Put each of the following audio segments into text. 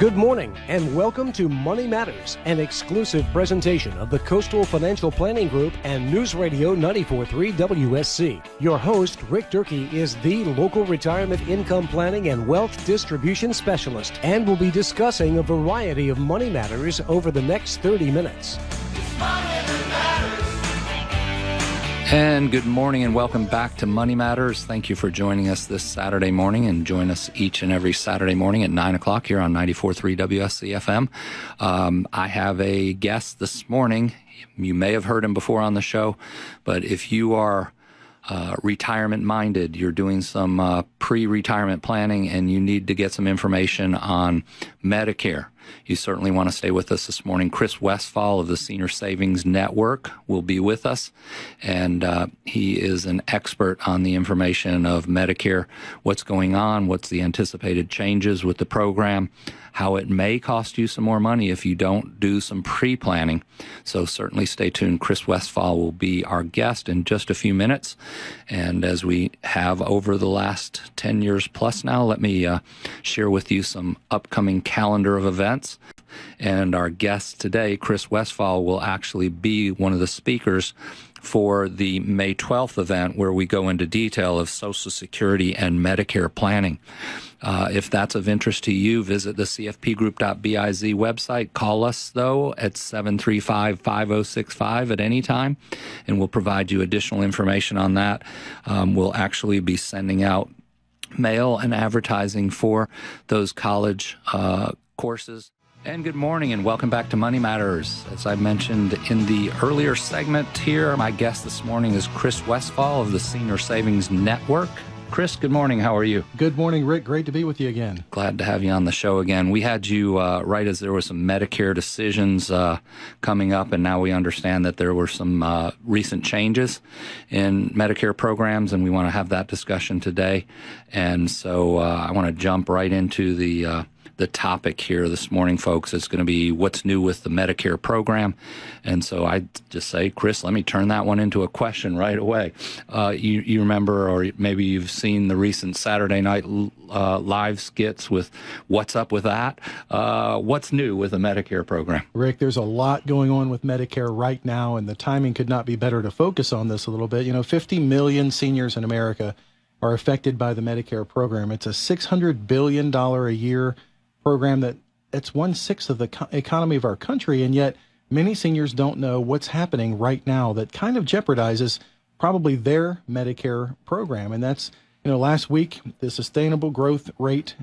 Good morning and welcome to Money Matters, an exclusive presentation of the Coastal Financial Planning Group and News Radio 94.3 WSC. Your host, Rick Durkee, is the local retirement income planning and wealth distribution specialist and will be discussing a variety of money matters over the next 30 minutes. And good morning and welcome back to Money Matters. Thank you for joining us this Saturday morning, and join us each and every Saturday morning at 9 o'clock here on 94.3 WSC FM. I have a guest this morning. You may have heard him before on the show, but if you are retirement minded, you're doing some pre-retirement planning and you need to get some information on Medicare, you certainly want to stay with us this morning. Chris Westfall of the Senior Savings Network will be with us, and he is an expert on the information of Medicare, what's going on, what's the anticipated changes with the program, how it may cost you some more money if you don't do some pre-planning. So certainly stay tuned. Chris Westfall will be our guest in just a few minutes. And as we have over the last 10 years plus now, let me share with you some upcoming calendar of events. And our guest today, Chris Westfall, will actually be one of the speakers for the May 12th event, where we go into detail of Social Security and Medicare planning. If that's of interest to you, visit the cfpgroup.biz website. Call us, though, at 735-5065 at any time, and we'll provide you additional information on that. We'll actually be sending out mail and advertising for those college courses. And good morning and welcome back to Money Matters. As I mentioned in the earlier segment here, my guest this morning is Chris Westfall of the Senior Savings Network. Chris, good morning. How are you? Good morning, Rick. Great to be with you again. Glad to have you on the show again. We had you right as there were some Medicare decisions coming up, and now we understand that there were some recent changes in Medicare programs, and we want to have that discussion today. And so I want to jump right into the topic here this morning, folks. It's going to be what's new with the Medicare program. And so I just say, Chris, let me turn that one into a question right away. You remember, or maybe you've seen the recent Saturday Night Live skits with what's up with that? What's new with the Medicare program? Rick, there's a lot going on with Medicare right now, and the timing could not be better to focus on this a little bit. 50 million seniors in America are affected by the Medicare program. It's a $600 billion a year program it's 1/6 of the economy of our country, and yet many seniors don't know what's happening right now that kind of jeopardizes probably their Medicare program. And that's, last week, the sustainable growth rate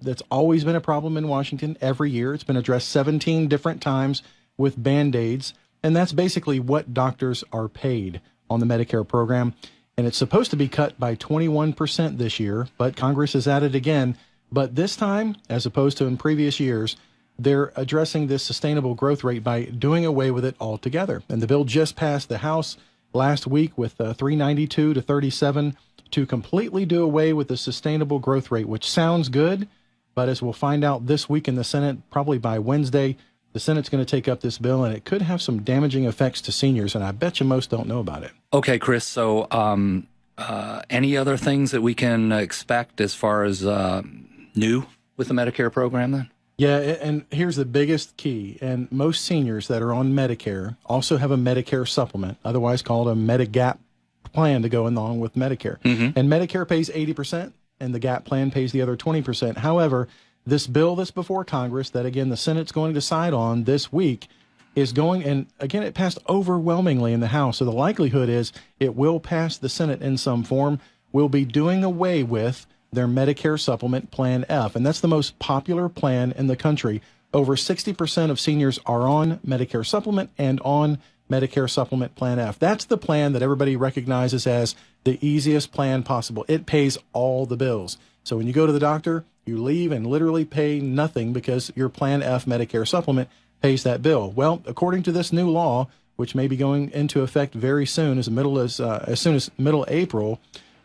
that's always been a problem in Washington every year. It's been addressed 17 different times with Band-Aids, and that's basically what doctors are paid on the Medicare program. And it's supposed to be cut by 21% this year, but Congress has added again. But this time, as opposed to in previous years, they're addressing this sustainable growth rate by doing away with it altogether. And the bill just passed the House last week with 392 to 37 to completely do away with the sustainable growth rate, which sounds good. But as we'll find out this week in the Senate, probably by Wednesday, the Senate's going to take up this bill, and it could have some damaging effects to seniors. And I bet you most don't know about it. Okay, Chris. So any other things that we can expect as far as new with the Medicare program then? Yeah, and here's the biggest key. And most seniors that are on Medicare also have a Medicare Supplement, otherwise called a Medigap plan to go along with Medicare. Mm-hmm. And Medicare pays 80%, and the GAP plan pays the other 20%. However, this bill that's before Congress that, again, the Senate's going to decide on this week is going, and again, it passed overwhelmingly in the House. So the likelihood is it will pass the Senate in some form. We'll be doing away with their Medicare Supplement Plan F, and that's the most popular plan in the country. Over 60% of seniors are on Medicare Supplement and on Medicare Supplement Plan F. That's the plan that everybody recognizes as the easiest plan possible. It pays all the bills. So when you go to the doctor, you leave and literally pay nothing because your Plan F Medicare Supplement pays that bill. Well, according to this new law, which may be going into effect very soon, as soon as middle April,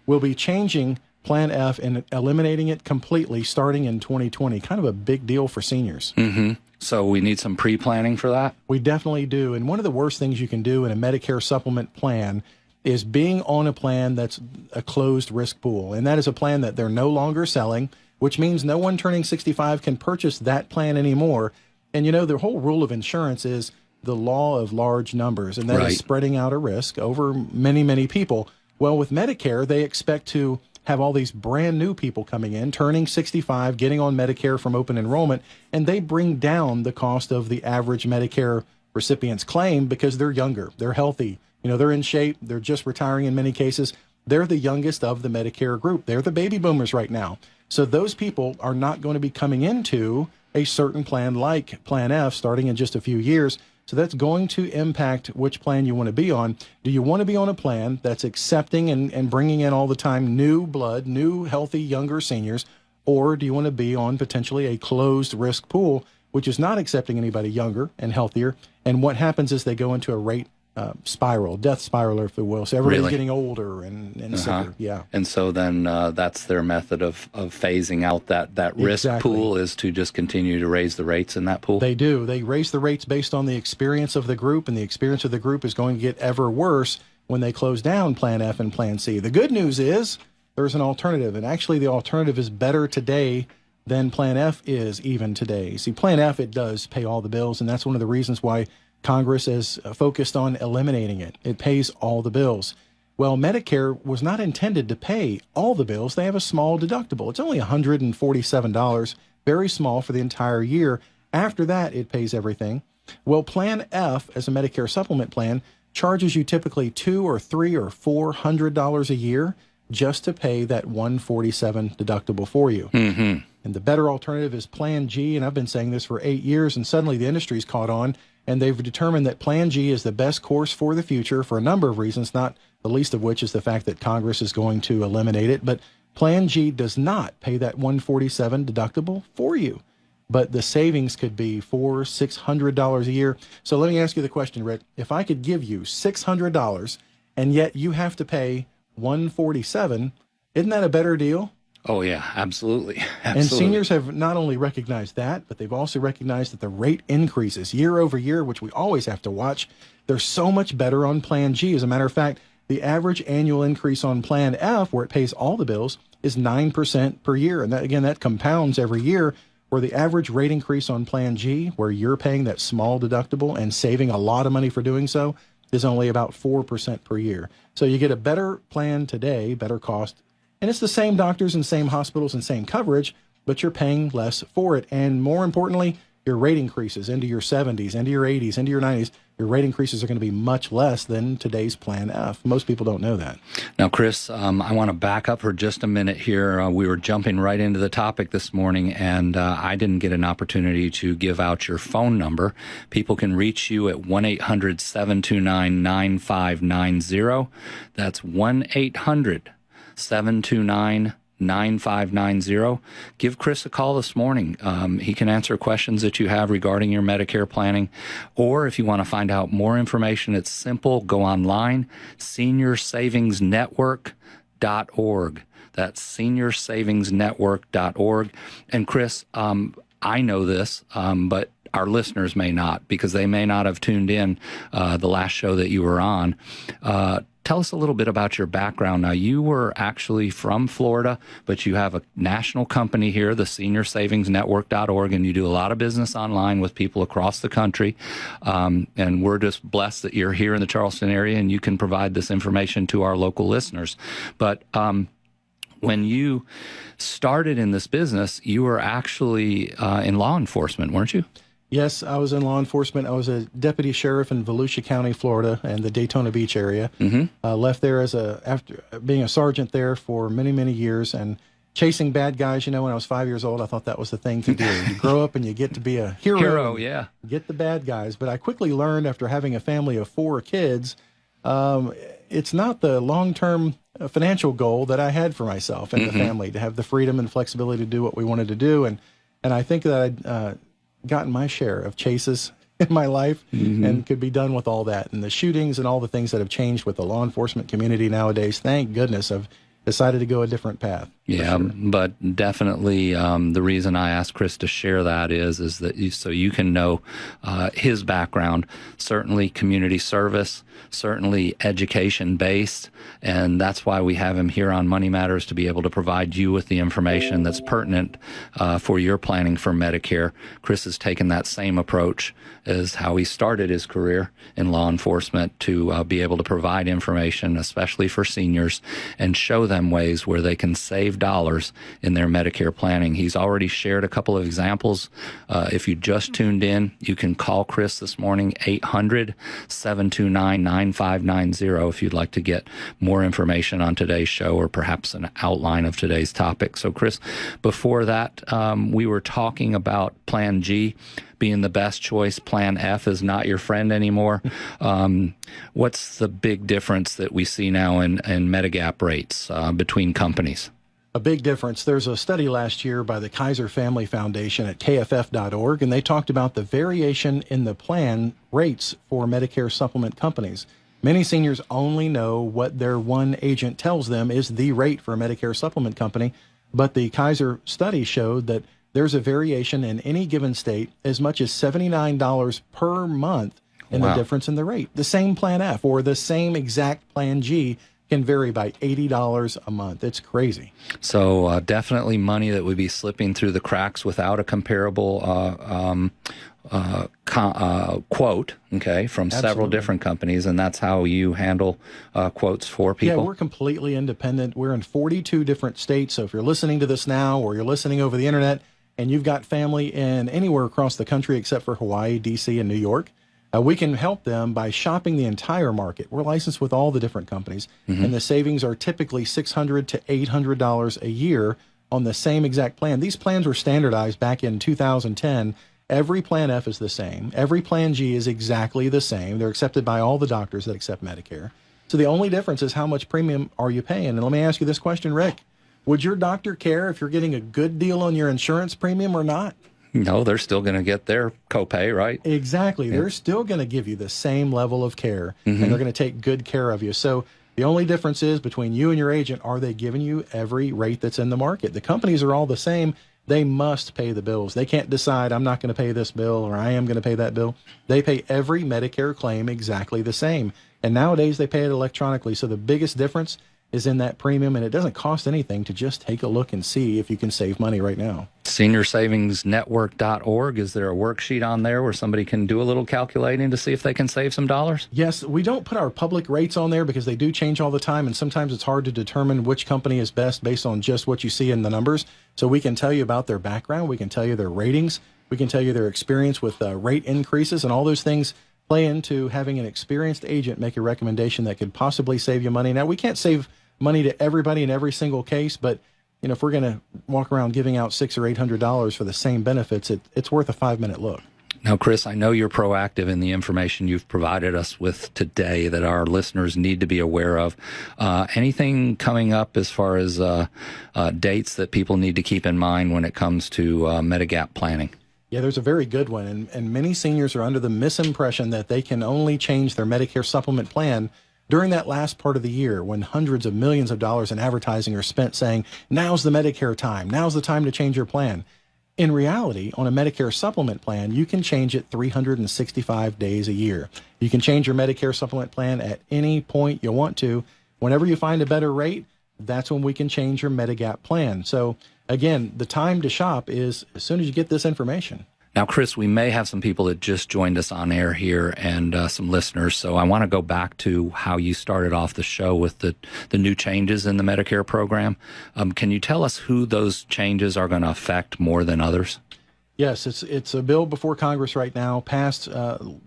we'll be changing Plan F and eliminating it completely starting in 2020. Kind of a big deal for seniors. Mm-hmm. So we need some pre-planning for that? We definitely do. And one of the worst things you can do in a Medicare Supplement plan is being on a plan that's a closed risk pool. And that is a plan that they're no longer selling. which means no one turning 65 can purchase that plan anymore. And, the whole rule of insurance is the law of large numbers, and that is spreading out a risk over many, many people. Well, with Medicare, they expect to have all these brand new people coming in, turning 65, getting on Medicare from open enrollment, and they bring down the cost of the average Medicare recipient's claim because they're younger, they're healthy, they're in shape, they're just retiring in many cases. They're the youngest of the Medicare group. They're the baby boomers right now. So those people are not going to be coming into a certain plan like Plan F starting in just a few years. So that's going to impact which plan you want to be on. Do you want to be on a plan that's accepting and bringing in all the time new blood, new healthy younger seniors, or do you want to be on potentially a closed risk pool, which is not accepting anybody younger and healthier? And what happens is they go into a rate spiral, death spiral, if you will. So everybody's getting older and sicker. Yeah. And so then that's their method of phasing out that risk pool, is to just continue to raise the rates in that pool. They do. They raise the rates based on the experience of the group, and the experience of the group is going to get ever worse when they close down Plan F and Plan C. The good news is there's an alternative, and actually the alternative is better today than Plan F is even today. See, Plan F, it does pay all the bills, and that's one of the reasons why Congress is focused on eliminating it. It pays all the bills. Well, Medicare was not intended to pay all the bills. They have a small deductible. It's only $147, very small for the entire year. After that, it pays everything. Well, Plan F, as a Medicare Supplement plan, charges you typically $200 or $300 or $400 a year just to pay that $147 deductible for you. Mm-hmm. And the better alternative is Plan G, and I've been saying this for 8 years, and suddenly the industry's caught on, and they've determined that Plan G is the best course for the future for a number of reasons, not the least of which is the fact that Congress is going to eliminate it. But Plan G does not pay that $147 deductible for you. But the savings could be $400, $600 a year. So let me ask you the question, Rick. If I could give you $600 and yet you have to pay $147, isn't that a better deal? Oh, yeah, absolutely. And seniors have not only recognized that, but they've also recognized that the rate increases year over year, which we always have to watch. They're so much better on Plan G. As a matter of fact, the average annual increase on Plan F, where it pays all the bills, is 9% per year. And that, again, that compounds every year, where the average rate increase on Plan G, where you're paying that small deductible and saving a lot of money for doing so, is only about 4% per year. So you get a better plan today, better cost. And it's the same doctors and same hospitals and same coverage, but you're paying less for it. And more importantly, your rate increases into your 70s, into your 80s, into your 90s. Your rate increases are going to be much less than today's Plan F. Most people don't know that. Now, Chris, I want to back up for just a minute here. We were jumping right into the topic this morning, and I didn't get an opportunity to give out your phone number. People can reach you at 1-800-729-9590. That's 1-800-729-9590. 9590. Give Chris a call this morning. He can answer questions that you have regarding your Medicare planning. Or if you want to find out more information, it's simple. Go online, seniorsavingsnetwork.org. That's seniorsavingsnetwork.org. And Chris, I know this, but our listeners may not, because they may not have tuned in the last show that you were on. Tell us a little bit about your background. Now, you were actually from Florida, but you have a national company here, the seniorsavingsnetwork.org, and you do a lot of business online with people across the country. And we're just blessed that you're here in the Charleston area and you can provide this information to our local listeners. But when you started in this business, you were actually in law enforcement, weren't you? Yes, I was in law enforcement. I was a deputy sheriff in Volusia County, Florida, and the Daytona Beach area. Mm-hmm. Left there after being a sergeant there for many, many years and chasing bad guys. You know, when I was 5 years old, I thought that was the thing to do. You grow up and you get to be a hero. Yeah. Get the bad guys. But I quickly learned after having a family of 4 kids, it's not the long-term financial goal that I had for myself and the family, to have the freedom and flexibility to do what we wanted to do. And I think that I'd gotten my share of chases in my life and could be done with all that. And the shootings and all the things that have changed with the law enforcement community nowadays, thank goodness I've decided to go a different path. Yeah, sure. but definitely the reason I asked Chris to share that is that so you can know his background, certainly community service, certainly education based, and that's why we have him here on Money Matters, to be able to provide you with the information that's pertinent for your planning for Medicare. Chris has taken that same approach as how he started his career in law enforcement, to be able to provide information, especially for seniors, and show them ways where they can save dollars in their Medicare planning. He's already shared a couple of examples. If you just tuned in, you can call Chris this morning, 800-729-9590, if you'd like to get more information on today's show or perhaps an outline of today's topic. So, Chris, before that, we were talking about Plan G being the best choice. Plan F is not your friend anymore. What's the big difference that we see now in Medigap rates between companies? A big difference. There's a study last year by the Kaiser Family Foundation at kff.org, and they talked about the variation in the plan rates for Medicare supplement companies. Many seniors only know what their one agent tells them is the rate for a Medicare supplement company, but the Kaiser study showed that there's a variation in any given state as much as $79 per month in the difference in the rate. The same Plan F or the same exact Plan G can vary by $80 a month. It's crazy. So definitely money that would be slipping through the cracks without a comparable quote, okay, from several different companies, and that's how you handle quotes for people? Yeah, we're completely independent. We're in 42 different states, so if you're listening to this now or you're listening over the internet and you've got family in anywhere across the country except for Hawaii, D.C., and New York, we can help them by shopping the entire market. We're licensed with all the different companies, and the savings are typically $600 to $800 a year on the same exact plan. These plans were standardized back in 2010. Every Plan F is the same. Every Plan G is exactly the same. They're accepted by all the doctors that accept Medicare. So the only difference is how much premium are you paying? And let me ask you this question, Rick. Would your doctor care if you're getting a good deal on your insurance premium or not? No, they're still going to get their copay, right? Exactly. Yeah. They're still going to give you the same level of care, and they're going to take good care of you. So the only difference is between you and your agent, are they giving you every rate that's in the market? The companies are all the same. They must pay the bills. They can't decide, I'm not going to pay this bill or I am going to pay that bill. They pay every Medicare claim exactly the same. And nowadays they pay it electronically. So the biggest difference is in that premium, and it doesn't cost anything to just take a look and see if you can save money right now. SeniorSavingsNetwork.org, is there a worksheet on there where somebody can do a little calculating to see if they can save some dollars? Yes, we don't put our public rates on there because they do change all the time, and sometimes it's hard to determine which company is best based on just what you see in the numbers. So we can tell you about their background, we can tell you their ratings, we can tell you their experience with rate increases, and all those things play into having an experienced agent make a recommendation that could possibly save you money. Now, we can't save money to everybody in every single case, but you know, if we're going to walk around giving out $600 or $800 for the same benefits, it's worth a 5-minute look. Now, Chris, I know you're proactive in the information you've provided us with today that our listeners need to be aware of. Anything coming up as far as dates that people need to keep in mind when it comes to Medigap planning? Yeah, there's a very good one, and many seniors are under the misimpression that they can only change their Medicare supplement plan during that last part of the year when hundreds of millions of dollars in advertising are spent saying, now's the Medicare time, now's the time to change your plan. In reality, on a Medicare supplement plan, you can change it 365 days a year. You can change your Medicare supplement plan at any point you want to. Whenever you find a better rate, that's when we can change your Medigap plan. So again, the time to shop is as soon as you get this information. Now, Chris, we may have some people that just joined us on air here and some listeners, so I want to go back to how you started off the show with the new changes in the Medicare program. Can you tell us who those changes are going to affect more than others? Yes, it's a bill before Congress right now, passed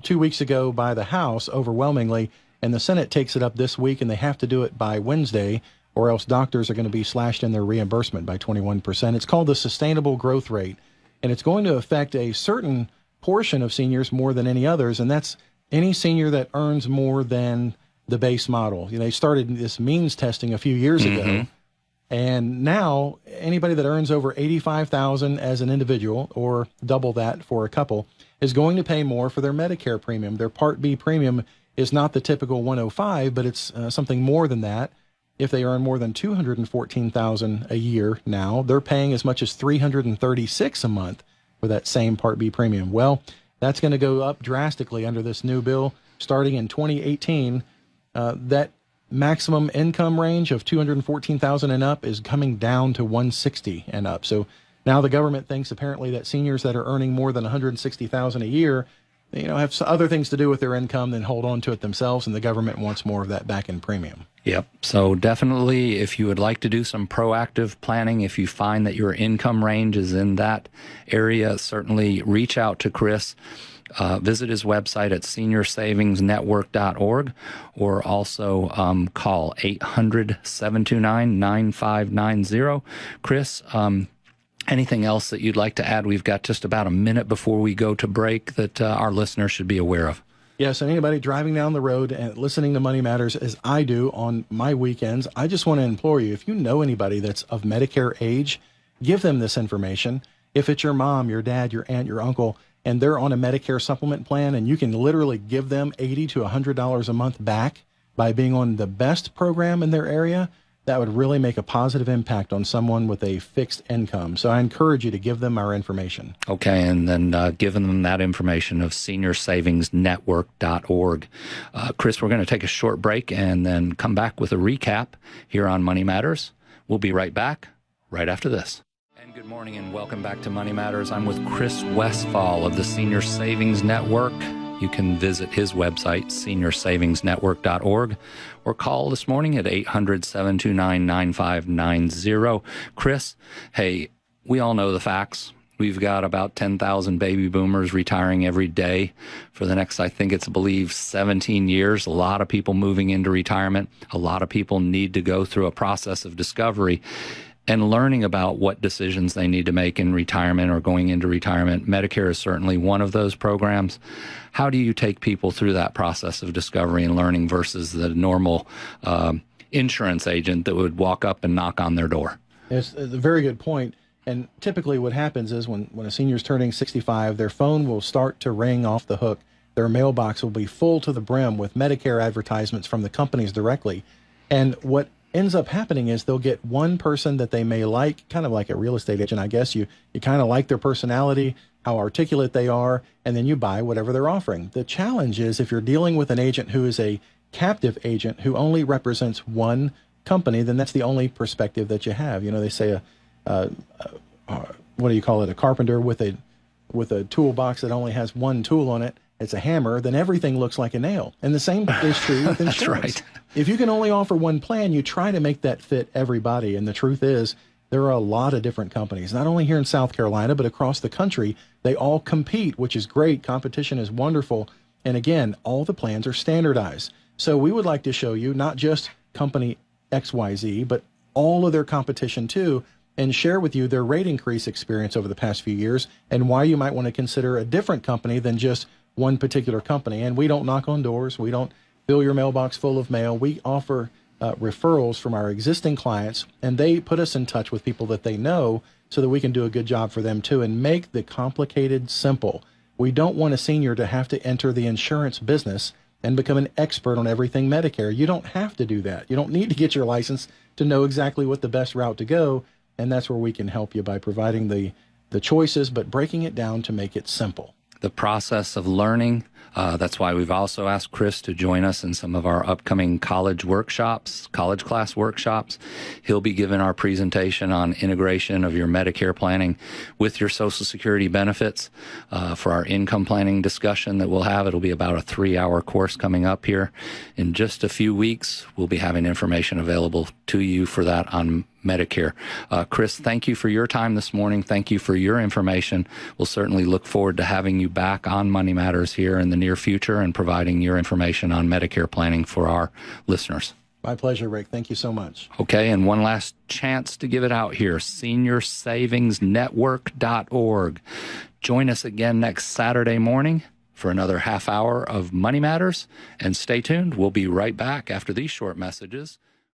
2 weeks ago by the House overwhelmingly, and the Senate takes it up this week, and they have to do it by Wednesday, or else doctors are going to be slashed in their reimbursement by 21%. It's called the Sustainable Growth Rate. And it's going to affect a certain portion of seniors more than any others, and that's any senior that earns more than the base model. You know, they started this means testing a few years ago, and now anybody that earns over $85,000 as an individual, or double that for a couple, is going to pay more for their Medicare premium. Their Part B premium is not the typical $105, but it's something more than that. If they earn more than $214,000 a year now, they're paying as much as $336 a month for that same Part B premium. Well, that's going to go up drastically under this new bill. Starting in 2018, that maximum income range of $214,000 and up is coming down to $160,000 and up. So now the government thinks apparently that seniors that are earning more than $160,000 a year, have other things to do with their income than hold on to it themselves, and the government wants more of that back in premium. Yep. So definitely, if you would like to do some proactive planning, if you find that your income range is in that area, certainly reach out to Chris. Visit his website at seniorsavingsnetwork.org, or also call 800-729-9590. Chris, anything else that you'd like to add? We've got just about a minute before we go to break that our listeners should be aware of. Yes, and anybody driving down the road and listening to Money Matters, as I do on my weekends, I just want to implore you, if you know anybody that's of Medicare age, give them this information. If it's your mom, your dad, your aunt, your uncle, and they're on a Medicare Supplement plan, and you can literally give them $80 to $100 a month back by being on the best program in their area, that would really make a positive impact on someone with a fixed income. So I encourage you to give them our information. Okay, and then giving them that information of seniorsavingsnetwork.org. Chris, we're going to take a short break and then come back with a recap here on Money Matters. We'll be right back right after this. And good morning and welcome back to Money Matters. I'm with Chris Westfall of the Senior Savings Network. You can visit his website, seniorsavingsnetwork.org, or call this morning at 800-729-9590. Chris, hey, we all know the facts. We've got about 10,000 baby boomers retiring every day for the next, I think it's, I believe, 17 years. A lot of people moving into retirement. A lot of people need to go through a process of discovery and learning about what decisions they need to make in retirement or going into retirement. Medicare is certainly one of those programs. How do you take people through that process of discovery and learning versus the normal insurance agent that would walk up and knock on their door? It's a very good point. And typically what happens is when a senior's turning 65, their phone will start to ring off the hook. Their mailbox will be full to the brim with Medicare advertisements from the companies directly. And what ends up happening is they'll get one person that they may like, kind of like a real estate agent, I guess. You kind of like their personality, how articulate they are, and then you buy whatever they're offering. The challenge is if you're dealing with an agent who is a captive agent who only represents one company, then that's the only perspective that you have. They say what do you call it? A carpenter with a toolbox that only has one tool on it. It's a hammer, then everything looks like a nail. And the same is true with insurance. That's right. If you can only offer one plan, you try to make that fit everybody. And the truth is, there are a lot of different companies, not only here in South Carolina, but across the country. They all compete, which is great. Competition is wonderful. And again, all the plans are standardized. So we would like to show you not just company XYZ, but all of their competition too, and share with you their rate increase experience over the past few years and why you might want to consider a different company than just one particular company. And we don't knock on doors. We don't fill your mailbox full of mail. We offer referrals from our existing clients, and they put us in touch with people that they know so that we can do a good job for them too and make the complicated simple. We don't want a senior to have to enter the insurance business and become an expert on everything Medicare. You don't have to do that. You don't need to get your license to know exactly what the best route to go. And that's where we can help you by providing the choices, but breaking it down to make it simple. The process of learning. That's why we've also asked Chris to join us in some of our upcoming college class workshops. He'll be giving our presentation on integration of your Medicare planning with your Social Security benefits for our income planning discussion that we'll have. It'll be about a 3-hour course coming up here. In just a few weeks, we'll be having information available to you for that on Medicare. Chris, thank you for your time this morning. Thank you for your information. We'll certainly look forward to having you back on Money Matters here in the near future and providing your information on Medicare planning for our listeners. My pleasure, Rick. Thank you so much. Okay, and one last chance to give it out here, seniorsavingsnetwork.org. Join us again next Saturday morning for another half hour of Money Matters, and stay tuned. We'll be right back after these short messages.